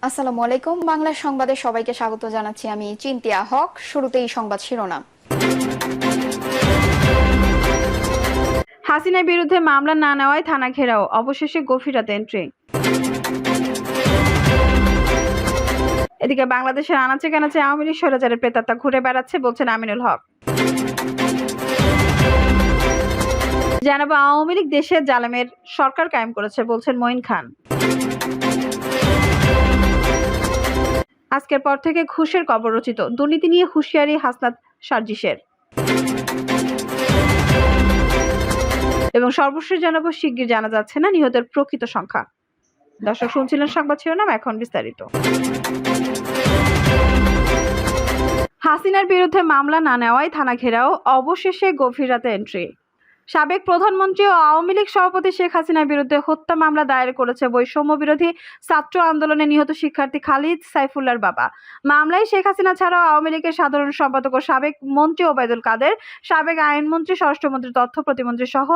আসসালামু আলাইকুম। বাংলা সংবাদে সবাইকে স্বাগত জানাচ্ছি। আমি চিন্তিয়া হক। শুরুতেই সংবাদ শিরোনাম। হাসিনার বিরুদ্ধে মামলা না নেওয়ায় থানা ঘেরাও, অবশেষে গভীর রাতে এন্ট্রি। এদিকে বাংলাদেশের আনাচে কানাচে আওয়ামী লীগ স্বৈরাচারের প্রেতাত্মা ঘুরে বেড়াচ্ছে, বলছেন আমিনুল হক। জানাবো আওয়ামী লীগ দেশের জালেমের সরকার কায়েম করেছে, বলছেন মঈন খান। আজকের পর থেকে ঘুষের কবর রচিত, দুর্নীতি নিয়ে হুঁশিয়ারি হাসনাত সার্জিসের। এবং সর্বশেষ জানাবো শিগগির জানা যাচ্ছে না নিহতের প্রকৃত সংখ্যা। দর্শক শুনছিলেন সংবাদ শিরোনাম, এখন বিস্তারিত। হাসিনার বিরুদ্ধে মামলা না নেওয়ায় থানা ঘেরাও, অবশেষে গভীর রাতে এন্ট্রি। সাবেক প্রধানমন্ত্রী ও আওয়ামী লীগ সভাপতি শেখ হাসিনার বিরুদ্ধে হত্যা মামলা দায়ের করেছে বৈষম্য বিরোধী ছাত্র আন্দোলনে নিহত শিক্ষার্থী খালিদ সাইফুল্লাহর বাবা। মামলায় শেখ হাসিনা ছাড়াও আওয়ামী লীগের সাধারণ সম্পাদক ও সাবেক মন্ত্রী ওবায়দুল কাদের, সাবেক আইনমন্ত্রী, স্বরাষ্ট্রমন্ত্রী, তথ্য প্রতিমন্ত্রী সহ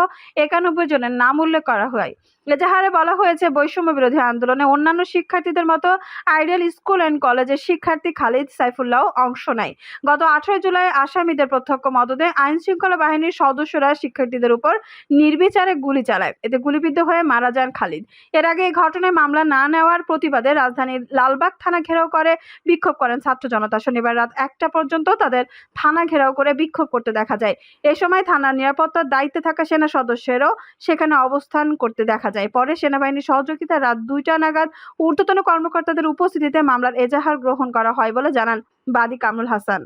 91 জনের নাম উল্লেখ করা হয়। এজাহারে বলা হয়েছে, বৈষম্য বিরোধী আন্দোলনে অন্যান্য শিক্ষার্থীদের মতো আইডিয়াল স্কুল অ্যান্ড কলেজের শিক্ষার্থী খালিদ সাইফুল্লাহ অংশ নেয়। গত 18 জুলাই আসামিদের প্রত্যক্ষ মদদে আইন শৃঙ্খলা বাহিনীর সদস্যরা শিক্ষার্থীদের উপর নির্বিচারে গুলি চালায়। এতে গুলিবিদ্ধ হয়ে মারা যান খালিদ। এর আগে এই ঘটনায় মামলা না নেওয়ার প্রতিবাদে রাজধানীর লালবাগ থানা ঘেরাও করে বিক্ষোভ করেন ছাত্র জনতা। শনিবার রাত 1টা পর্যন্ত তাদের থানা ঘেরাও করে বিক্ষোভ করতে দেখা যায়। এ সময় থানার নিরাপত্তার দায়িত্বে থাকা সেনা সদস্যেরও সেখানে অবস্থান করতে দেখা যায়। পরে সেনাবাহিনীর সহযোগিতায় রাত 2টা নাগাদ ঊর্ধ্বতন কর্মকর্তাদের উপস্থিতিতে মামলার এজাহার গ্রহণ করা হয় বলে জানান বাদী কামরুল হাসান।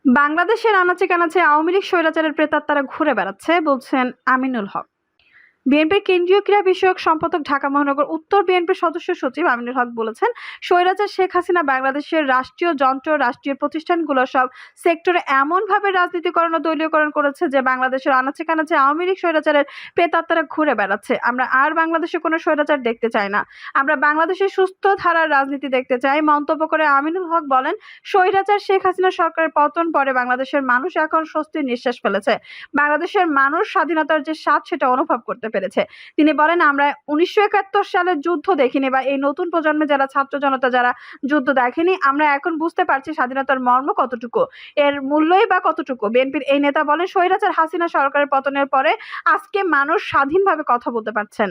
বাংলাদেশের আনাচে কানাচে আওয়ামী লীগ স্বৈরাচারের প্রেতাত্মারা ঘুরে বেড়াচ্ছে, বলছেন আমিনুল হক। বিএনপির কেন্দ্রীয় ক্রীড়া বিষয়ক সম্পাদক, ঢাকা মহানগর উত্তর বিএনপির সদস্য সচিব আমিনুল হক বলেছেন, স্বৈরাচার শেখ হাসিনা বাংলাদেশের রাষ্ট্রীয় যন্ত্র, রাষ্ট্রীয় প্রতিষ্ঠানগুলো সব সেক্টরে এমনভাবে রাজনীতিকরণ ও দলীয়করণ করেছে যে বাংলাদেশের আনাচে কানাচে আওয়ামী লীগ স্বৈরাচারের প্রেতাত্মারা ঘুরে বেড়াচ্ছে। আমরা আর বাংলাদেশে কোনো স্বৈরাচার দেখতে চাই না, আমরা বাংলাদেশের সুস্থ ধারার রাজনীতি দেখতে চাই, মন্তব্য করে আমিনুল হক বলেন, স্বৈরাচার শেখ হাসিনা সরকারের পতন পরে বাংলাদেশের মানুষ এখন স্বস্তির নিঃশ্বাস ফেলেছে। বাংলাদেশের মানুষ স্বাধীনতার যে স্বাদ সেটা অনুভব করতে পেরেছে। তিনি বলেন, আমরা 1971 সালের যুদ্ধ দেখিনি, বা এই নতুন প্রজন্মে যারা ছাত্র জনতা যারা যুদ্ধ দেখেনি, আমরা এখন বুঝতে পারছি স্বাধীনতার মর্ম কতটুকু, এর মূল্যই বা কতটুকু। বিএনপির এই নেতা বলেন, স্বৈরাচার হাসিনা সরকারের পতনের পরে আজকে মানুষ স্বাধীনভাবে কথা বলতে পারছেন,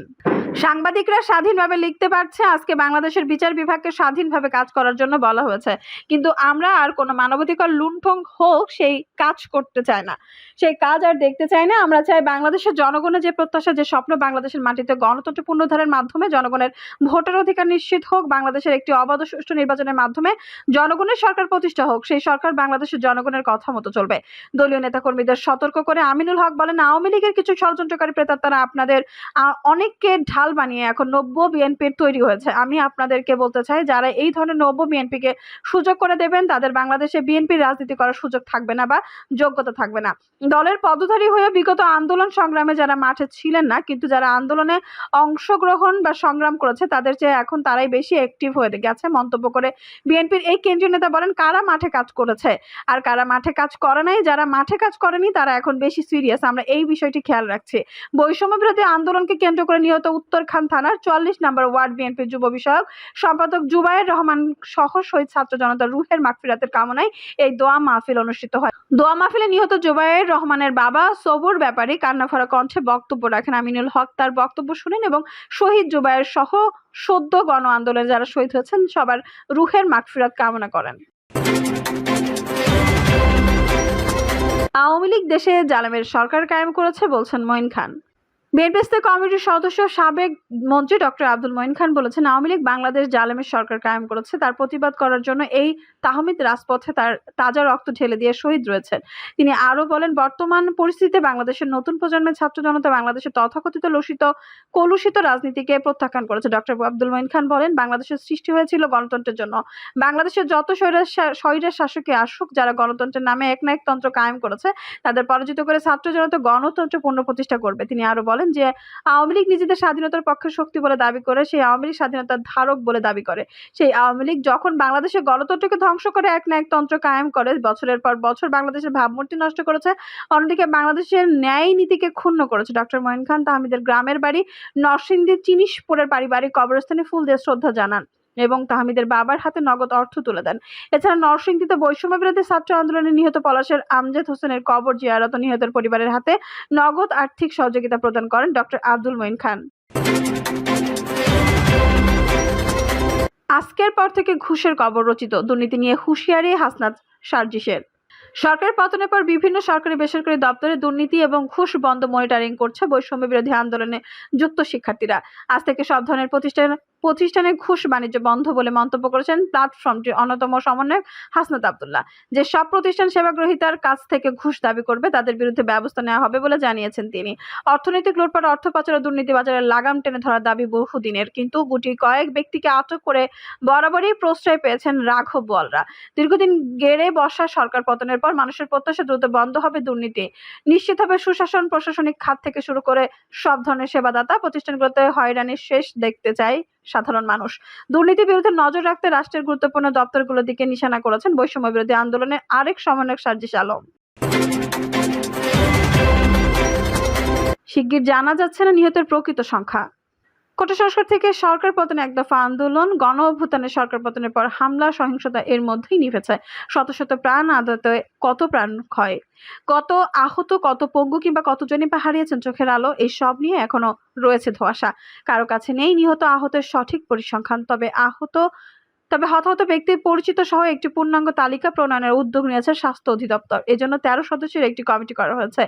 সাংবাদিকরা স্বাধীনভাবে লিখতে পারছে, আজকে বাংলাদেশের বিচার বিভাগকে স্বাধীনভাবে কাজ করার জন্য বলা হয়েছে। কিন্তু আমরা আর কোনো মানবাধিকার লুণ্ঠন হোক সেই কাজ করতে চাই না, সেই কাজ আর দেখতে চাই না। আমরা চাই বাংলাদেশের জনগণের যে প্রত্যাশা, যে স্বপ্ন, বাংলাদেশের মাটিতে গণতন্ত্র পুনরুদ্ধারের মাধ্যমে জনগণের ভোটের অধিকার নিশ্চিত হোক, বাংলাদেশের একটি অবাধ ও সুষ্ঠু নির্বাচনের মাধ্যমে জনগণের সরকার প্রতিষ্ঠা হোক, সেই সরকার বাংলাদেশের জনগণের কথা মতো চলবে। দলীয় নেতাকর্মীদের সতর্ক করে আমিনুল হক বলেন, আওয়ামী লীগের কিছু ষড়যন্ত্রকারী প্রেতাত্মারা আপনাদের অনেককে ঢাল বানিয়ে এখন নব্য বিএনপির তৈরি হয়েছে। আমি আপনাদেরকে বলতে চাই, যারা এই ধরনের নব্য বিএনপিকে সুযোগ করে দেবেন, তাদের বাংলাদেশে বিএনপির রাজনীতি করার সুযোগ থাকবে না বা যোগ্যতা থাকবে না। দলের পদধারী হয়ে বিগত আন্দোলন সংগ্রামে যারা মাঠে ছিলেন না, কিন্তু যারা আন্দোলনে অংশগ্রহণ বা সংগ্রাম করেছে, তাদের চেয়ে এখন তারাই বেশি অ্যাক্টিভ হয়ে গেছে, মন্তব্য করে বিএনপির এই কেন্দ্রীয় নেতা বলেন, কারা মাঠে কাজ করেছে আর কারা মাঠে কাজ করে নাই, যারা মাঠে কাজ করেনি তারা এখন বেশি সিরিয়াস, আমরা এই বিষয়টি খেয়াল রাখছি। বৈষম্য বিরোধী আন্দোলনকে কেন্দ্র করে নিহত উত্তরখান থানার 44 নম্বর ওয়ার্ড বিএনপির যুব বিষয়ক সম্পাদক জুবায়ের রহমান সহ শহীদ ছাত্র জনতা রুহের মাগফিরাতের কামনায় এই দোয়া মাহফিল অনুষ্ঠিত হয়। দোয়া মাহফিলে নিহত জুবায়ের রহমানের বাবা সবুর ব্যাপারী কান্নাভরা কণ্ঠে বক্তব্য রাখেন। আমিনুল হক তার বক্তব্য শুনেন এবং শহীদ জুবায়ের সহ সদ্য গণ আন্দোলনে যারা শহীদ হয়েছেন সবার রুহের মাগফিরাত কামনা করেন। আওয়ামী লীগ দেশে জালেমের সরকার কায়েম করেছে, বলছেন মঈন খান। বিএনপি স্থায়ী কমিটির সদস্য সাবেক মন্ত্রী ডক্টর আব্দুল মঈন খান বলেছেন, আওয়ামী লীগ বাংলাদেশ জালেমের সরকার কায়েম করেছে, তার প্রতিবাদ করার জন্য এই তাহমিদ রাজপথে তার তাজা রক্ত ঢেলে দিয়ে শহীদ রয়েছেন। তিনি আরো বলেন, বর্তমান পরিস্থিতিতে বাংলাদেশের নতুন প্রজন্মের ছাত্র জনতা বাংলাদেশের তথাকথিত কলুষিত রাজনীতিকে প্রত্যাখ্যান করেছে। ডক্টর আব্দুল মঈন খান বলেন, বাংলাদেশের সৃষ্টি হয়েছিল গণতন্ত্রের জন্য। বাংলাদেশের যত স্বৈরের শাসকই আসুক, যারা গণতন্ত্রের নামে এক না এক তন্ত্র কায়েম করেছে, তাদের পরাজিত করে ছাত্র জনতা গণতন্ত্র পুনঃপ্রতিষ্ঠা করবে। তিনি আরো বলেন, বলেন যে আওয়ামী লীগ নিজেদের স্বাধীনতার পক্ষে শক্তি বলে দাবি করে, সেই আওয়ামী লীগ স্বাধীনতার ধারক বলে দাবি করে। সেই আওয়ামী লীগ যখন বাংলাদেশের গণতন্ত্রকে ধ্বংস করে এক না এক তন্ত্র কায়েম করে, বছরের পর বছর বাংলাদেশের ভাবমূর্তি নষ্ট করেছে, অন্যদিকে বাংলাদেশের ন্যায় নীতিকে ক্ষুণ্ণ করেছে। ডক্টর মঈন খান তাহমিদের গ্রামের বাড়ি নরসিংদীর চিনিশপুরের পারিবারিক কবরস্থানে ফুল দিয়ে শ্রদ্ধা জানান এবং তাহমিদের বাবার হাতে নগদ অর্থ তুলে দেন। এছাড়া নরসিংদীতে বৈষম্য বিরোধী ছাত্র আন্দোলনে নিহত পলাশের আমজাদ হোসেনের কবর জিয়ারত ও নিহতের পরিবারের হাতে নগদ আর্থিক সহযোগিতা প্রদান করেন ডক্টর আব্দুল মঈন খান। আজকের পর থেকে ঘুষের কবর রচিত, দুর্নীতি নিয়ে হুঁশিয়ারি হাসনাত সার্জিসের। সরকারের পতনের পর বিভিন্ন সরকারি বেসরকারি দপ্তরে দুর্নীতি এবং ঘুষ বন্ধ মনিটরিং করছে বৈষম্য বিরোধী আন্দোলনে যুক্ত শিক্ষার্থীরা। আজ থেকে সব ধরনের প্রতিষ্ঠানে ঘুষ বাণিজ্য বন্ধ বলে মন্তব্য করেছেন প্ল্যাটফর্মটির অন্যতম সমন্বয়ক হাসনাত আব্দুল্লাহ। যে সব প্রতিষ্ঠান সেবাগ্রহীতার কাছ থেকে ঘুষ দাবি করবে তাদের বিরুদ্ধে ব্যবস্থা নেওয়া হবে বলে জানিয়েছেন তিনি। অর্থনৈতিক লুটপাট, অর্থ পাচার ও দুর্নীতি বাজারের লাগাম টেনে ধরার দাবি বহুদিনের, কিন্তু গুটি কয়েক ব্যক্তিকে আটক করে বরাবরই প্রশ্রয় পেয়েছেন রাঘব বোয়ালরা। দীর্ঘদিন গেড়ে বসা সরকার পতনের পর মানুষের প্রত্যাশা দ্রুত বন্ধ হবে দুর্নীতি, নিশ্চিত হবে সুশাসন, প্রশাসনিক খাত থেকে শুরু করে সব ধরনের সেবাদাতা প্রতিষ্ঠানগুলোতে হয়রানির শেষ দেখতে চায় সাধারণ মানুষ। দুর্নীতি বিরুদ্ধে নজর রাখতে রাষ্ট্রের গুরুত্বপূর্ণ দপ্তরগুলোর দিকে নিশানা করেছেন বৈষম্য বিরোধী আন্দোলনের আরেক সমন্বয়ক সার্জিস আলম। শিগগির জানা যাচ্ছে না নিহতের প্রকৃত সংখ্যা। কোটা সংস্কার থেকে সরকার পতনে এক দফা আন্দোলন, গণ অভ্যুত্থানে সরকার পতনের পর হামলা, সহিংসতা এর মধ্যেই নিভেছে শত শত প্রাণ, আদালতে কত প্রাণ ক্ষয়, কত আহত, কত পঙ্গু কিংবা কতজনই পা হারিয়েছেন চোখের আলো, এই সব নিয়ে এখনো রয়েছে ধোঁয়াশা। কারো কাছে নেই নিহত আহতের সঠিক পরিসংখ্যান। তবে হতাহত ব্যক্তির পরিচিত সহ একটি পূর্ণাঙ্গ তালিকা প্রণয়নের উদ্যোগ নিয়েছে স্বাস্থ্য অধিদপ্তর। এজন্য 13 সদস্যের একটি কমিটি করা হয়েছে।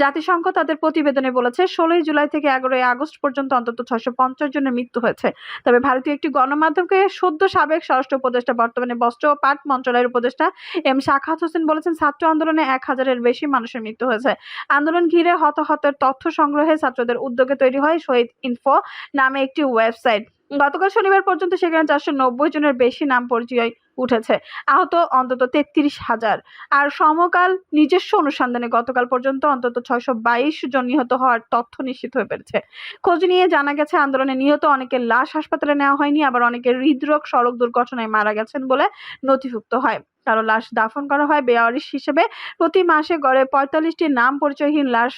জাতিসংঘ তাদের প্রতিবেদনে বলেছে 16 জুলাই থেকে 11 আগস্ট পর্যন্ত অন্তত 650 জনের মৃত্যু হয়েছে। তবে ভারতীয় একটি গণমাধ্যমকে সদ্য সাবেক স্বরাষ্ট্র উপদেষ্টা, বর্তমানে বস্ত্র ও পাট মন্ত্রণালয়ের উপদেষ্টা এম শাখাত হোসেন বলেছেন, ছাত্র আন্দোলনে 1000-এর বেশি মানুষের মৃত্যু হয়েছে। আন্দোলন ঘিরে হতাহতের তথ্য সংগ্রহে ছাত্রদের উদ্যোগে তৈরি হয় শহীদ ইনফো নামে একটি ওয়েবসাইট। গতকাল শনিবার পর্যন্ত সেখানে 490 জনের বেশি নাম পরিচয় উঠেছে, আহত অন্তত 33,000। আর সমকাল নিজস্ব অনুসন্ধানে গতকাল পর্যন্ত অন্তত 622 জন নিহত হওয়ার তথ্য নিশ্চিত হয়ে পেরেছে। খোঁজ নিয়ে জানা গেছে আন্দোলনে নিহত অনেকের লাশ হাসপাতালে নেওয়া হয়নি, আবার অনেকের হৃদরোগ, সড়ক দুর্ঘটনায় মারা গেছেন বলে নথিভুক্ত হয়। কারো লাশ দাফন করা হয় বেওয়ারিশ হিসেবে। প্রতি মাসে গড়ে 45টি নাম পরিচয়হীন লাশ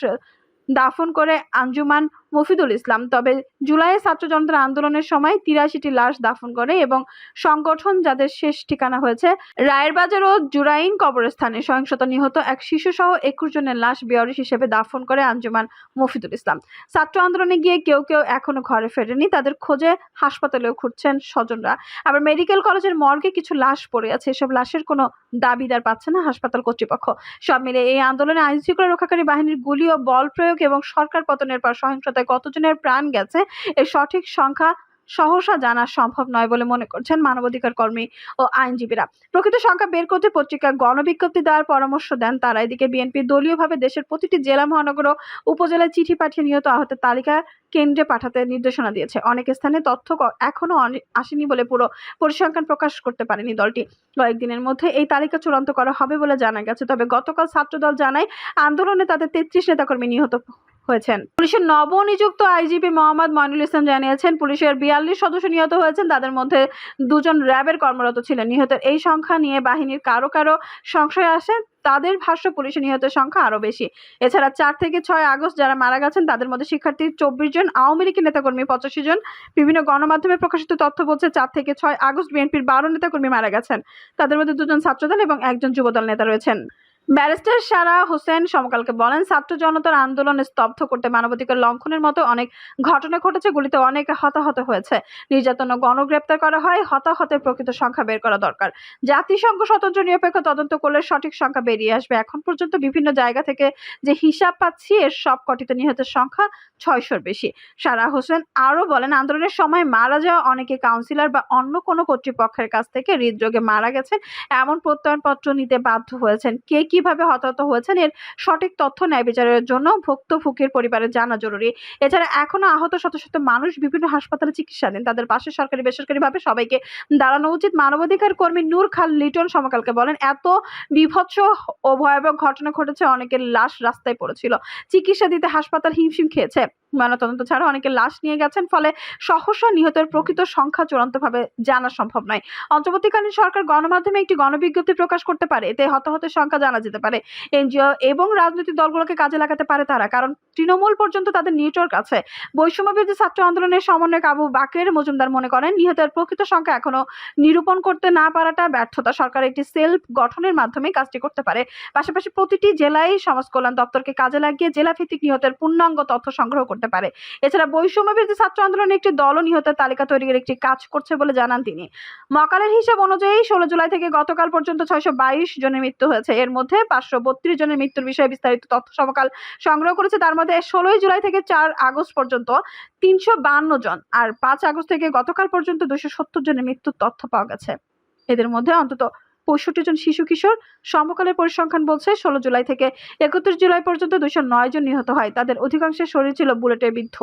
দাফন করে আঞ্জুমান মফিদুল ইসলাম। তবে জুলাইয়ে ছাত্র জনতার আন্দোলনের সময় 83টি লাশ দাফন করে এবং সংগঠন যাদের শেষ ঠিকানা হয়েছে রায়েরবাজার ও জুরাইন কবরস্থানে, সহিংসতা নিহত এক শিশু সহ 21 জনের লাশ বেওয়ারিশ হিসেবে দাফন করে আঞ্জুমান মফিদুল ইসলাম। ছাত্র আন্দোলনে গিয়ে কেউ কেউ এখনো ঘরে ফেরেনি, তাদের খোঁজে হাসপাতালেও ঘুরছেন স্বজনরা। আবার মেডিকেল কলেজের মর্গে কিছু লাশ পড়ে আছে, এসব লাশের কোনো দাবিদার পাচ্ছে না হাসপাতাল কর্তৃপক্ষ। সব মিলে এই আন্দোলনে আইনশৃঙ্খলা রক্ষাকারী বাহিনীর গুলি ও বল প্রয়োগ এবং সরকার পতনের পর সহিংসতায় কতজনের প্রাণ গেছে এর সঠিক সংখ্যা সহসা জানা সম্ভব নয় বলে মনে করছেন মানবাধিকার কর্মী ও আইনজীবীরা। প্রকৃত সংখ্যা বের করতে পত্রিকায় গণবিজ্ঞপ্তি দেওয়ার পরামর্শ দেন তারা। এদিকে বিএনপি দলীয়ভাবে দেশের প্রতিটি জেলা, মহানগর ও উপজেলায় চিঠি পাঠিয়ে নিহত আহতের তালিকা কেন্দ্রে পাঠাতে নির্দেশনা দিয়েছে। অনেক স্থানে তথ্য এখনো আসেনি বলে পুরো পরিসংখ্যান প্রকাশ করতে পারেনি দলটি। কয়েকদিনের মধ্যে এই তালিকা চূড়ান্ত করা হবে বলে জানা গেছে। তবে গতকাল ছাত্রদল জানায় আন্দোলনে তাদের 33 নেতাকর্মী নিহত হয়েছেন। পুলিশের নবনিযুক্ত আইজিপি মোহাম্মদ মইনুল ইসলাম জানিয়েছেন, পুলিশের 42 সদস্য নিহত হয়েছেন, তাদের মধ্যে 2 জন র্যাবের কর্মরত ছিলেন। নিহতের এই সংখ্যা নিয়ে বাহিনীর কারো কারো সংশয় আসে, তাদের ভাষ্য পুলিশের নিহতের সংখ্যা আরো বেশি। এছাড়া 4 থেকে 6 আগস্ট যারা মারা গেছেন তাদের মধ্যে শিক্ষার্থী 24 জন, আওয়ামী লীগের নেতাকর্মী 85 জন। বিভিন্ন গণমাধ্যমে প্রকাশিত তথ্য বলছে 4 থেকে 6 আগস্ট বিএনপির 12 নেতাকর্মী মারা গেছেন, তাদের মধ্যে 2 জন ছাত্রদল এবং 1 জন যুবদল নেতা রয়েছেন। ব্যারিস্টার সারা হোসেন সমকালকে বলেন, ছাত্র জনতার আন্দোলন স্তব্ধ করতে মানবাধিকার লঙ্ঘনের মতো অনেক ঘটনা ঘটেছে, গুলিতে অনেক হতাহত হয়েছে, নির্যাতন ও গণগ্রেপ্তার করা হয়। হতাহতের প্রকৃত সংখ্যা বের করা দরকার। জাতিসংঘ স্বতন্ত্র নিরপেক্ষ তদন্ত করলে সঠিক সংখ্যা বেরিয়ে আসবে। এখন পর্যন্ত বিভিন্ন জায়গা থেকে যে হিসাব পাচ্ছি এর সব কটিতে নিহতের সংখ্যা 600-র বেশি। সারা হোসেন আরো বলেন, আন্দোলনের সময় মারা যাওয়া অনেকে কাউন্সিলর বা অন্য কোনো কর্তৃপক্ষের কাছ থেকে হৃদরোগে মারা গেছেন এমন প্রত্যয়নপত্র নিতে বাধ্য হয়েছেন। কে কিভাবে হতাহত হয়েছেন এর সঠিক তথ্য ন্যায় বিচারের জন্য ভুক্তভোগীর পরিবারের জানা জরুরি। এছাড়া এখনো আহত শত শত মানুষ বিভিন্ন হাসপাতালে চিকিৎসাধীন, তাদের পাশে সরকারি বেসরকারি ভাবে সবাইকে দাঁড়ানো উচিত। মানবাধিকার কর্মী নূর খান লিটন সমকালকে বলেন, এত বিভৎস ও ভয়াবহ ঘটনা ঘটেছে, অনেকের লাশ রাস্তায় পড়েছিল, চিকিৎসা দিতে হাসপাতাল হিমশিম খেয়েছে। ময়নাতদন্ত ছাড়া অনেকে লাশ নিয়ে গেছেন, ফলে সহসা নিহতের প্রকৃত সংখ্যা চূড়ান্তভাবে জানা সম্ভব নয়। অন্তর্বর্তীকালীন সরকার গণমাধ্যমে একটি গণবিজ্ঞপ্তি প্রকাশ করতে পারে, এতে হতাহতের সংখ্যা জানা যেতে পারে। এনজিও এবং রাজনৈতিক দলগুলোকে কাজে লাগাতে পারে তারা, কারণ তৃণমূল পর্যন্ত তাদের নেটওয়ার্ক আছে। বৈষম্যবিরোধী ছাত্র আন্দোলনের সমন্বয়ক আবু বাকের মজুমদার মনে করেন, নিহতের প্রকৃত সংখ্যা এখনো নিরূপণ করতে না পারাটা ব্যর্থতা। সরকার একটি সেল গঠনের মাধ্যমে কাজটি করতে পারে। পাশাপাশি প্রতিটি জেলায় সমাজ কল্যাণ দপ্তরকে কাজে লাগিয়ে জেলা ভিত্তিক নিহতের পূর্ণাঙ্গ তথ্য সংগ্রহ করতে পারে। এছাড়া বৈষম্যবিরোধী ছাত্র আন্দোলনের একটি দলও নিহতের তালিকা তৈরির একটি কাজ করছে বলে জানান তিনি। মকালের হিসাব অনুযায়ী 16 জুলাই থেকে গতকাল পর্যন্ত 622 জনের মৃত্যু হয়েছে। এর মধ্যে 532 জনের মৃত্যুর বিষয়ে বিস্তারিত তথ্য সমকাল সংগ্রহ করেছে। তার মধ্যে 16 জুলাই থেকে 4 আগস্ট পর্যন্ত 352 জন, আর 5 আগস্ট থেকে গতকাল পর্যন্ত 270 জনের মৃত্যুর তথ্য পাওয়া গেছে। এদের মধ্যে অন্তত 65 জন শিশু কিশোর। সমকালের পরিসংখ্যান বলছে 16 জুলাই থেকে 31 জুলাই পর্যন্ত 209 জন নিহত হয়। তাদের অধিকাংশের শরীর ছিল বুলেটে বিদ্ধ।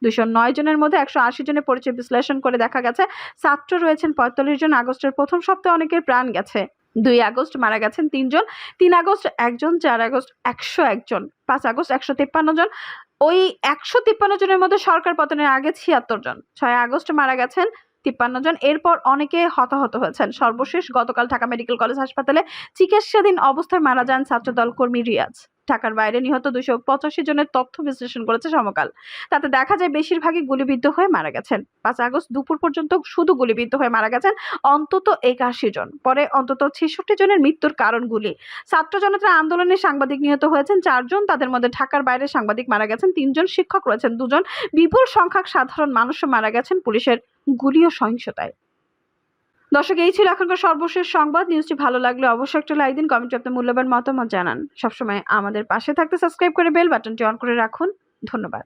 209 জনের মধ্যে 180 জনের পরিচয় বিশ্লেষণ করে দেখা গেছে ছাত্র রয়েছেন 45 জন। আগস্টের প্রথম সপ্তাহে অনেকের প্রাণ গেছে। 2 আগস্ট মারা গেছেন 3 জন, 3 আগস্ট 1 জন, 4 আগস্ট 101 জন, 5 আগস্ট 153 জন। ওই 153 জনের মধ্যে সরকার পতনের আগে 76 জন। 6 আগস্ট মারা গেছেন 53 জন। এরপর অনেকে হতাহত হয়েছেন। সর্বশেষ গতকাল ঢাকা মেডিকেল কলেজ হাসপাতালে চিকিৎসাধীন অবস্থায় মারা যান ছাত্রদল কর্মী রিয়াজ। ঢাকার বাইরে নিহত 285 জনের তথ্য বিশ্লেষণ করেছে সমকাল। তাতে দেখা যায় বেশিরভাগই গুলিবিদ্ধ হয়ে মারা গেছেন। 5 আগস্ট দুপুর পর্যন্ত শুধু গুলিবিদ্ধ হয়ে মারা গেছেন অন্তত 81 জন। পরে অন্তত 66 জনের মৃত্যুর কারণ গুলি। ছাত্র জনতার আন্দোলনে সাংবাদিক নিহত হয়েছেন 4 জন। তাদের মধ্যে ঢাকার বাইরে সাংবাদিক মারা গেছেন 3 জন, শিক্ষক রয়েছেন 2 জন। বিপুল সংখ্যক সাধারণ মানুষও মারা গেছেন পুলিশের গুলি ও সহিংসতায়। দর্শক, এই ছিল এখনকার সর্বশেষ সংবাদ। নিউজটি ভালো লাগলে অবশ্যই একটা লাইক দিন, কমেন্টে আপনার মূল্যবান মতামত জানান। সবসময় আমাদের পাশে থাকতে সাবস্ক্রাইব করে বেল বাটনটি অন করে রাখুন। ধন্যবাদ।